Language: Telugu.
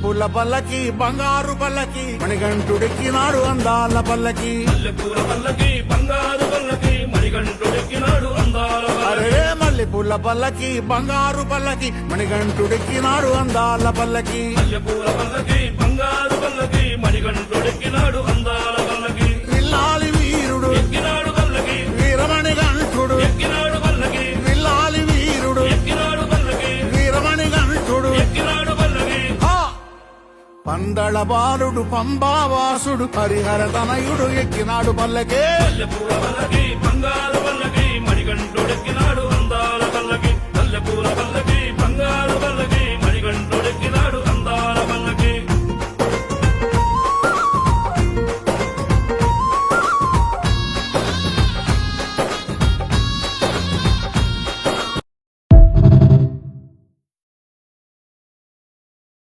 మల్లెపూల పల్లకి బంగారు పల్లకి మణికంఠుడెక్కినాడు అందాల పల్లకి మల్లెపూల పల్లకి బంగారు పల్లకి మణికంఠుడెక్కినాడు అందాల అరే మల్లెపూల పల్లకి బంగారు పల్లకి మణికంఠుడెక్కినాడు అందాల పల్లకి మల్లెపూల పల్లకి బంగారు పల్లకి మణికంఠుడెక్కినాడు అందాల పల్లకి విల్లాలి వీరుడు ఎక్కినాడు పల్లకి వీరమణికంఠుడు ఎక్కినాడు పల్లకి విల్లాలి వీరుడు ఎక్కినాడు పల్లకి వీరమణికంఠుడు ఎక్కినాడు పల్లకి పందళ బాలుడు పంబావాసుడు హరిహర తనయుడు ఎక్కినాడు పల్లకే మల్లెపూల పల్లకి బంగారు పల్లకి మణికంఠుడెక్కినాడు అందాల పల్లకి